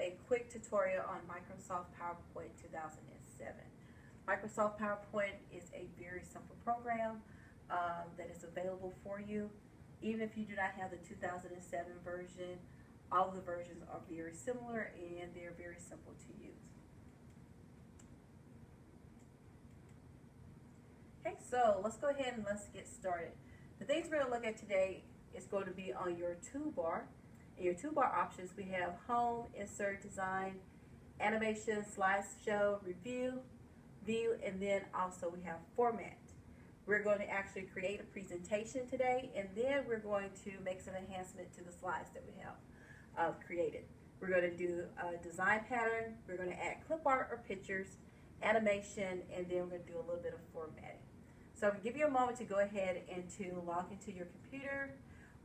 a quick tutorial on Microsoft PowerPoint 2007. Microsoft PowerPoint is a very simple program that is available for you. Even if you do not have the 2007 version, all of the versions are very similar and they're very simple to use. Okay, so let's go ahead and let's get started. The things we're going to look at today is going to be on your toolbar. In your toolbar options, we have Home, Insert, Design, Animation, Slideshow, Review, View, and then also we have Format. We're going to actually create a presentation today, and then we're going to make some enhancement to the slides that we have created. We're going to do a design pattern, we're going to add clip art or pictures, animation, and then we're going to do a little bit of formatting. So I'm going to give you a moment to go ahead and to log into your computer.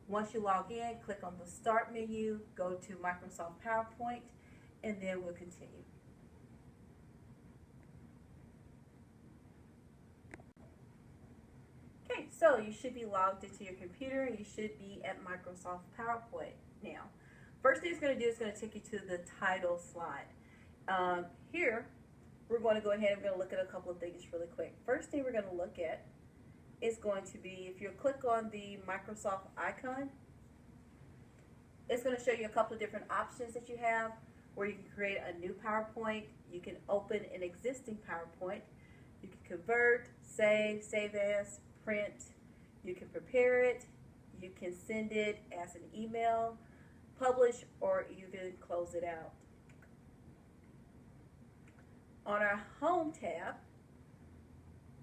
Once you log in, click on the Start menu, go to Microsoft PowerPoint, and then we'll continue. Okay, so you should be logged into your computer. You should be at Microsoft PowerPoint now. First thing it's going to do is going to take you to the title slide. Here, we're going to go ahead and we're going to look at a couple of things really quick. First thing we're going to look at is going to be, if you click on the Microsoft icon, it's going to show you a couple of different options that you have where you can create a new PowerPoint, you can open an existing PowerPoint, you can convert, save as, print, you can prepare it, you can send it as an email, publish, or even close it out. On our Home tab,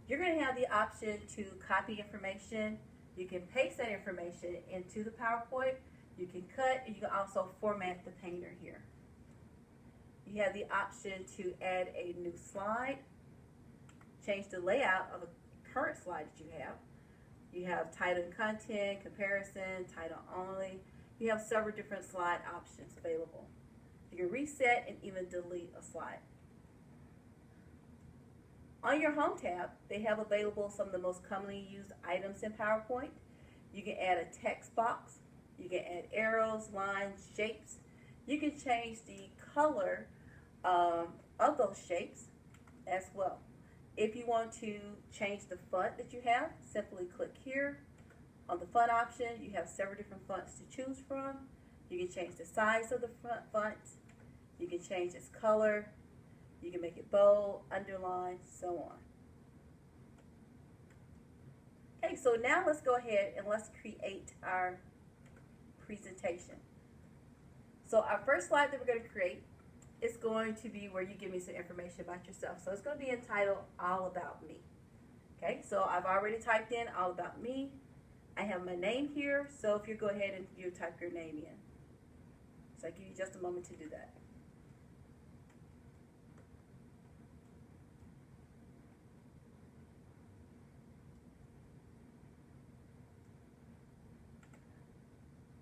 you're going to have the option to copy information. You can paste that information into the PowerPoint. You can cut, and you can also format the painter here. You have the option to add a new slide, change the layout of a current slide that you have. You have title and content, comparison, title only. You have several different slide options available. You can reset and even delete a slide. On your Home tab, they have available some of the most commonly used items in PowerPoint. You can add a text box, you can add arrows, lines, shapes. You can change the color of those shapes as well. If you want to change the font that you have, simply click here. On the font option, you have several different fonts to choose from. You can change the size of the font. You can change its color. You can make it bold, underline, so on. Okay, so now let's go ahead and let's create our presentation. So our first slide that we're going to create is going to be where you give me some information about yourself. So it's going to be entitled All About Me. Okay, so I've already typed in All About Me. I have my name here, so if you go ahead and you type your name in. So I give you just a moment to do that.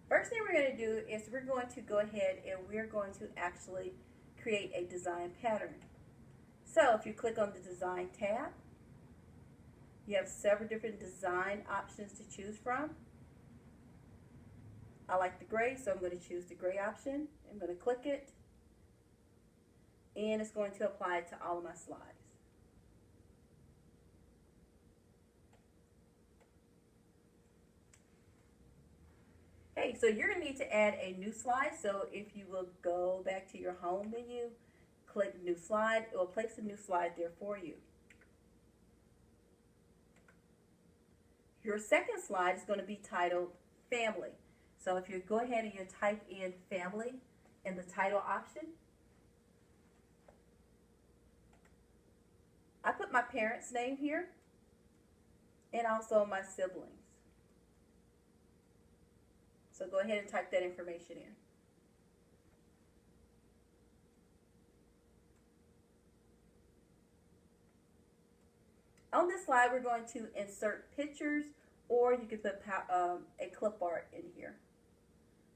First thing we're going to do is we're going to go ahead and we're going to actually create a design pattern. So if you click on the Design tab, you have several different design options to choose from. I like the gray, so I'm going to choose the gray option. I'm going to click it, and it's going to apply it to all of my slides. Okay, so you're going to need to add a new slide. So if you will go back to your Home menu, click New Slide, it will place a new slide there for you. Your second slide is going to be titled Family. So if you go ahead and you type in Family in the title option, I put my parents' name here and also my siblings. So go ahead and type that information in. On this slide, we're going to insert pictures, or you can put a clip art in here.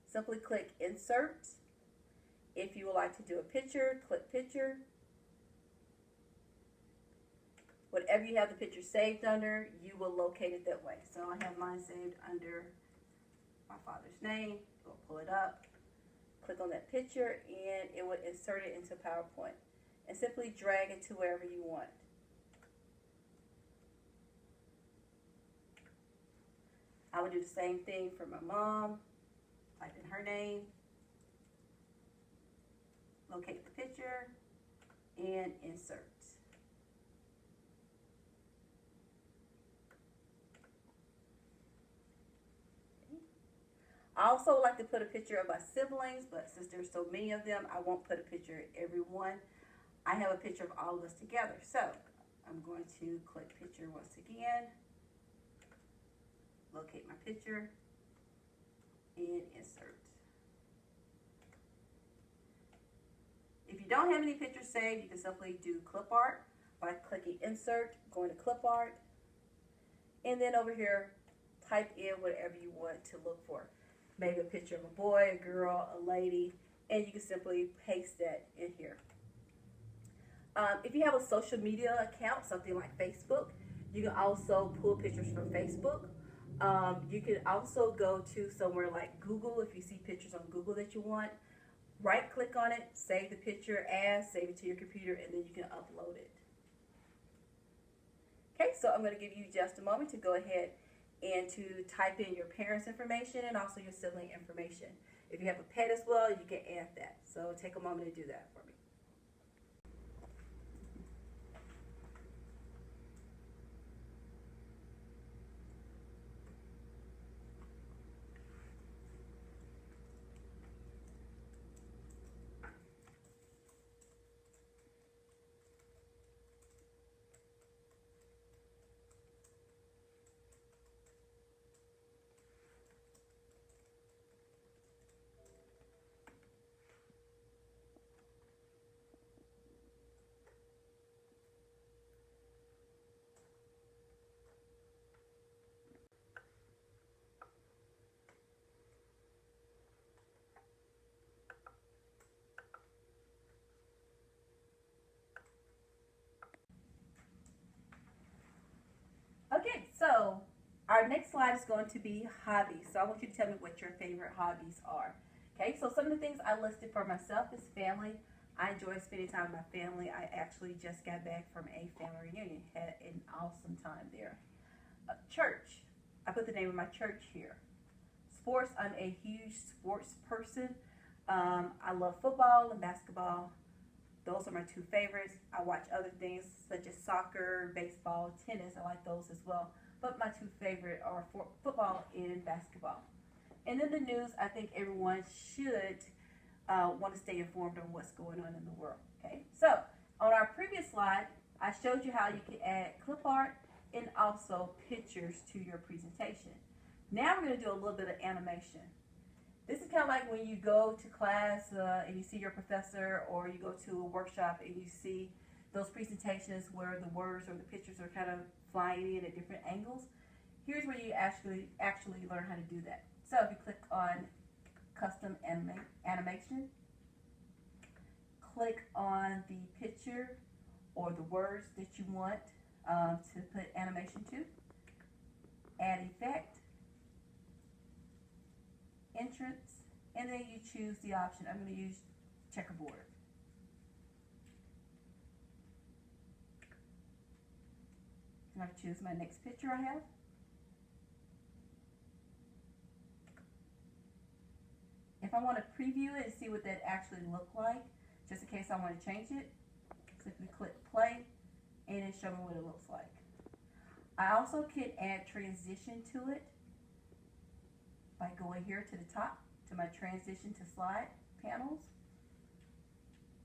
Simply click Insert. If you would like to do a picture, click Picture. Whatever you have the picture saved under, you will locate it that way. So I have mine saved under my father's name. We'll pull it up. Click on that picture and it will insert it into PowerPoint. And simply drag it to wherever you want. I would do the same thing for my mom. Type in her name. Locate the picture and insert. I also like to put a picture of my siblings, but since there's so many of them, I won't put a picture of everyone. I have a picture of all of us together. So I'm going to click picture once again, locate my picture, and insert. If you don't have any pictures saved, you can simply do clip art by clicking insert, going to clip art, and then over here, type in whatever you want to look for. Maybe a picture of a boy, a girl, a lady, and you can simply paste that in here. If you have a social media account, something like Facebook, you can also pull pictures from Facebook. You can also go to somewhere like Google if you see pictures on Google that you want. Right click on it, save the picture as, save it to your computer, and then you can upload it. Okay, so I'm going to give you just a moment to go ahead and to type in your parents' information and also your sibling information. If you have a pet as well, you can add that. So take a moment to do that for me. Okay, so our next slide is going to be hobbies. So I want you to tell me what your favorite hobbies are. Okay, so some of the things I listed for myself is family. I enjoy spending time with my family. I actually just got back from a family reunion. Had an awesome time there. Church. I put the name of my church here. Sports. I'm a huge sports person. I love football and basketball. Those are my two favorites. I watch other things such as soccer, baseball, tennis. I like those as well. But my two favorite are football and basketball. And then the news, I think everyone should want to stay informed on what's going on in the world. Okay, so on our previous slide, I showed you how you can add clip art and also pictures to your presentation. Now we're going to do a little bit of animation. This is kind of like when you go to class and you see your professor, or you go to a workshop and you see those presentations where the words or the pictures are kind of flying in at different angles. Here's where you actually learn how to do that. So if you click on custom animation, click on the picture or the words that you want to put animation to, add effect, entrance, and then you choose the option. I'm going to use checkerboard. And I'll choose my next picture I have. If I want to preview it and see what that actually looked like, just in case I want to change it, simply click play and it shows me what it looks like. I also can add transition to it by going here to the top to my transition to slide panels,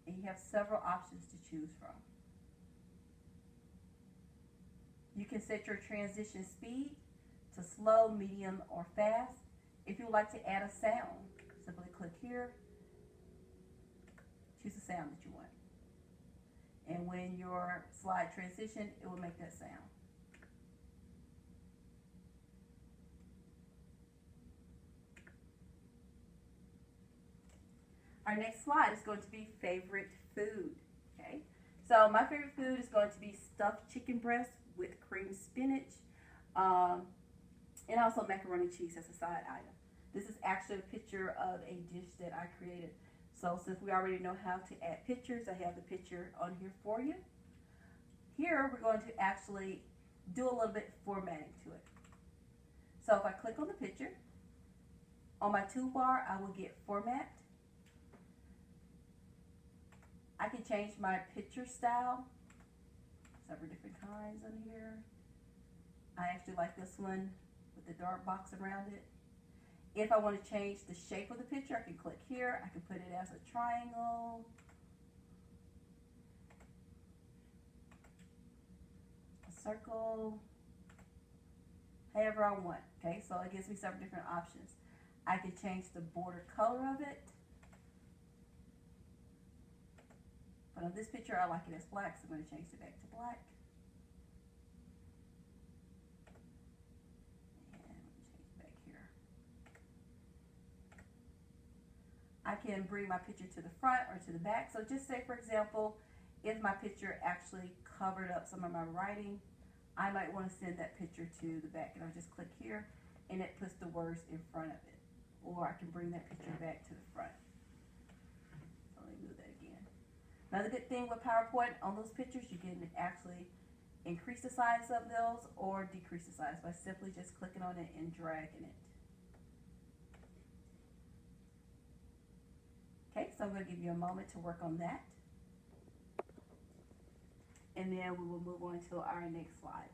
and you have several options to choose from. You can set your transition speed to slow, medium, or fast. If you would like to add a sound, simply click here, choose the sound that you want, and when your slide transition, it will make that sound. Our next slide is going to be favorite food. Okay, so my favorite food is going to be stuffed chicken breast with cream spinach, and also macaroni and cheese as a side item. This is actually a picture of a dish that I created. So since we already know how to add pictures, I have the picture on here for you. Here we're going to actually do a little bit formatting to it. So if I click on the picture, on my toolbar I will get format. I can change my picture style, several different kinds on here. I actually like this one with the dark box around it. If I want to change the shape of the picture, I can click here. I can put it as a triangle, a circle, however I want. Okay, so it gives me several different options. I can change the border color of it. But on this picture, I like it as black, so I'm going to change it back to black. And I'm going to change it back here. I can bring my picture to the front or to the back. So just say, for example, if my picture actually covered up some of my writing, I might want to send that picture to the back. And I'll just click here, and it puts the words in front of it. Or I can bring that picture back to the front. So let me move that again. Another good thing with PowerPoint, on those pictures, you can actually increase the size of those or decrease the size by simply just clicking on it and dragging it. Okay, so I'm going to give you a moment to work on that. And then we will move on to our next slide.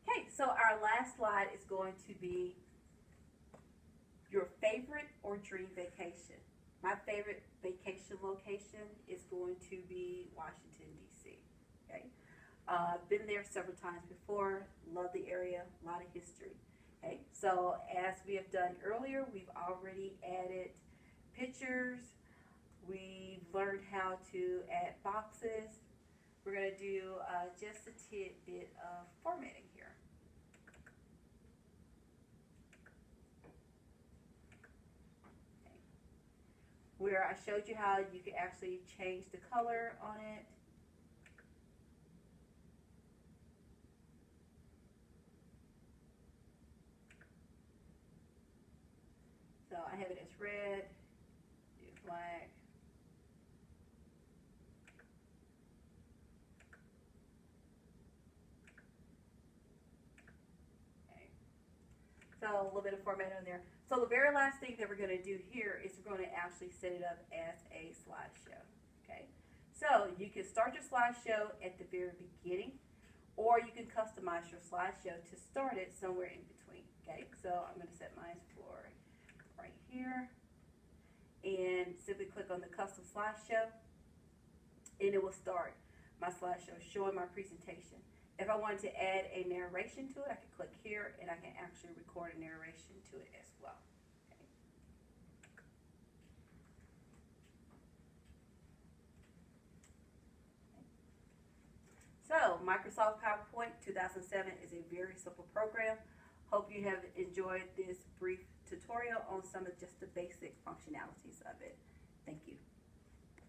Okay, so our last slide is going to be your favorite or dream vacation. My favorite vacation location is going to be Washington, D.C. Okay, been there several times before, love the area, a lot of history. Okay, so as we have done earlier, we've already added pictures, we've learned how to add boxes. We're going to do just a tidbit of formatting here. Okay. Where I showed you how you could actually change the color on it. So I have it as red, do black. Okay. So a little bit of format on there. So the very last thing that we're going to do here is we're going to actually set it up as a slideshow. Okay. So you can start your slideshow at the very beginning, or you can customize your slideshow to start it somewhere in between. Okay. So I'm going to set mine for right here, and simply click on the custom slideshow, and it will start my slideshow showing my presentation. If I wanted to add a narration to it, I can click here and I can actually record a narration to it as well. Okay. So Microsoft PowerPoint 2007 is a very simple program. Hope you have enjoyed this brief tutorial on some of just the basic functionalities of it. Thank you.